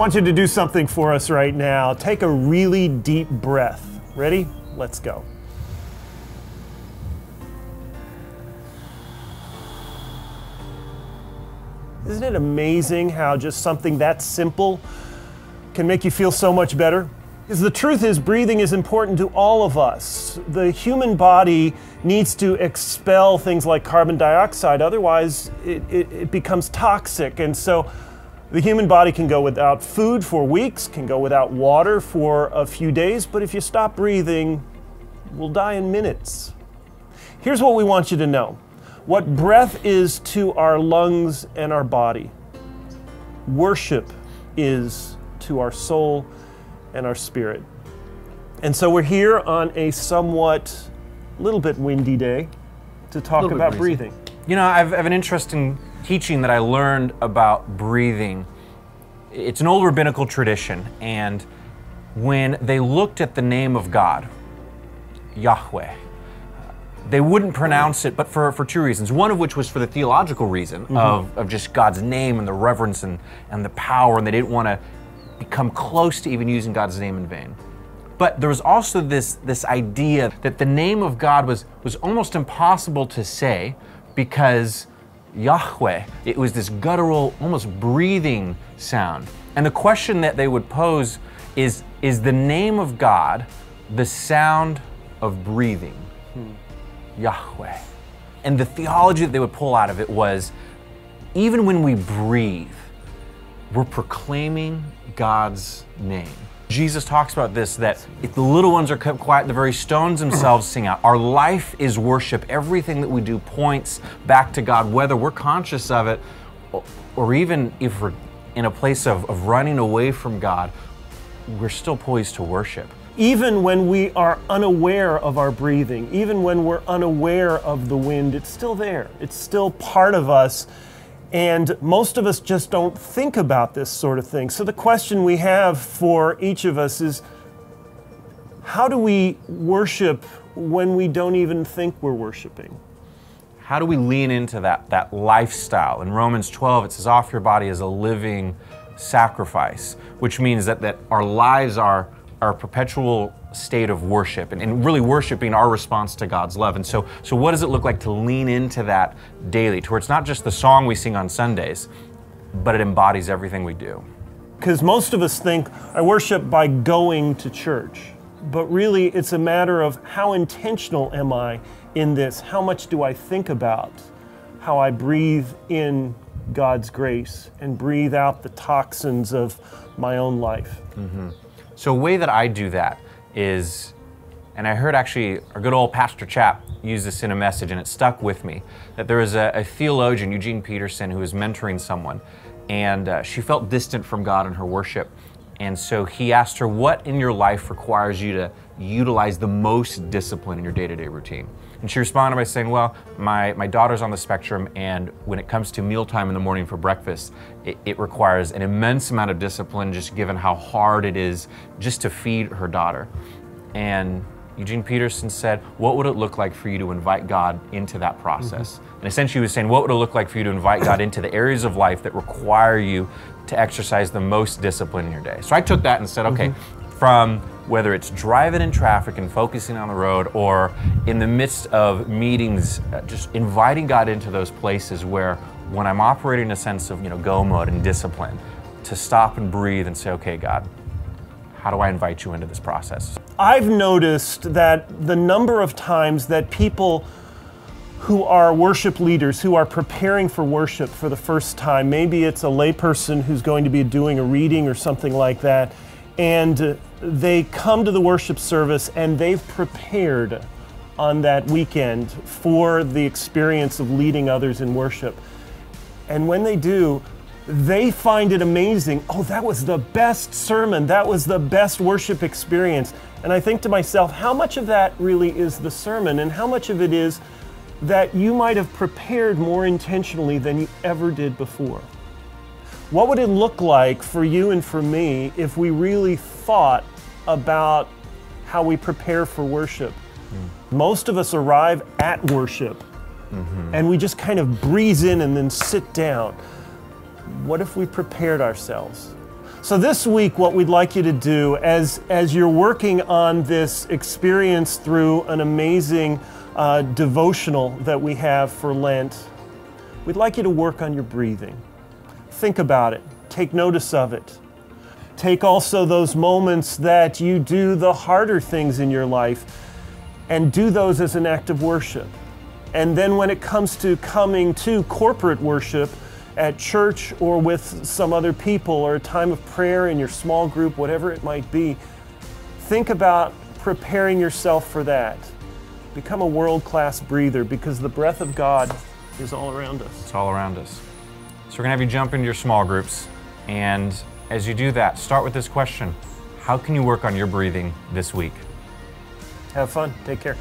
want you to do something for us right now. Take a really deep breath. Ready? Let's go. Isn't it amazing how just something that simple can make you feel so much better? Because the truth is, breathing is important to all of us. The human body needs to expel things like carbon dioxide, otherwise it becomes toxic. And so the human body can go without food for weeks, can go without water for a few days, but if you stop breathing, we'll die in minutes. Here's what we want you to know. What breath is to our lungs and our body, worship is to our soul and our spirit. And so we're here on a somewhat, little bit windy day to talk about breathing. You know, I have an interesting teaching that I learned about breathing. It's an old rabbinical tradition, and when they looked at the name of God, Yahweh, they wouldn't pronounce it, but for two reasons. One of which was for the theological reason of just God's name and the reverence and the power, and they didn't want to become close to even using God's name in vain. But there was also this idea that the name of God was almost impossible to say because Yahweh, it was this guttural, almost breathing sound. And the question that they would pose is the name of God the sound of breathing? Yahweh. And the theology that they would pull out of it was, even when we breathe, we're proclaiming God's name. Jesus talks about this, that if the little ones are kept quiet, the very stones themselves sing out. Our life is worship. Everything that we do points back to God, whether we're conscious of it or even if we're in a place of running away from God, we're still poised to worship. Even when we are unaware of our breathing, even when we're unaware of the wind, it's still there. It's still part of us. And most of us just don't think about this sort of thing. So the question we have for each of us is, how do we worship when we don't even think we're worshiping? How do we lean into that lifestyle? In Romans 12, it says, offer your body as a living sacrifice, which means that our lives are a perpetual state of worship and really worshiping our response to God's love. And so what does it look like to lean into that daily, to where it's not just the song we sing on Sundays, but it embodies everything we do? Because most of us think, I worship by going to church. But really, it's a matter of how intentional am I in this? How much do I think about how I breathe in God's grace and breathe out the toxins of my own life? So a way that I do that is, and I heard actually our good old Pastor Chap use this in a message, and it stuck with me, that there was a theologian, Eugene Peterson, who was mentoring someone, and she felt distant from God in her worship. And so he asked her, what in your life requires you to utilize the most discipline in your day-to-day routine? And she responded by saying, well, my daughter's on the spectrum, and when it comes to mealtime in the morning for breakfast, it requires an immense amount of discipline, just given how hard it is just to feed her daughter. And Eugene Peterson said, what would it look like for you to invite God into that process? And essentially he was saying, what would it look like for you to invite God into the areas of life that require you to exercise the most discipline in your day? So I took that and said, okay, from whether it's driving in traffic and focusing on the road, or in the midst of meetings, just inviting God into those places where when I'm operating a sense of go mode and discipline, to stop and breathe and say, okay, God, how do I invite you into this process? I've noticed that the number of times that people who are worship leaders, who are preparing for worship for the first time, maybe it's a layperson who's going to be doing a reading or something like that, and they come to the worship service and they've prepared on that weekend for the experience of leading others in worship. And when they do, they find it amazing. Oh, that was the best sermon. That was the best worship experience. And I think to myself, how much of that really is the sermon, and how much of it is that you might have prepared more intentionally than you ever did before? What would it look like for you and for me if we really thought about how we prepare for worship? Most of us arrive at worship and we just kind of breeze in and then sit down. What if we prepared ourselves? So this week, what we'd like you to do as you're working on this experience through an amazing devotional that we have for Lent, we'd like you to work on your breathing. Think about it. Take notice of it. Take also those moments that you do the harder things in your life and do those as an act of worship. And then when it comes to coming to corporate worship at church or with some other people or a time of prayer in your small group, whatever it might be, think about preparing yourself for that. Become a world-class breather, because the breath of God is all around us. It's all around us. So we're going to have you jump into your small groups, and as you do that, start with this question: how can you work on your breathing this week? Have fun. Take care.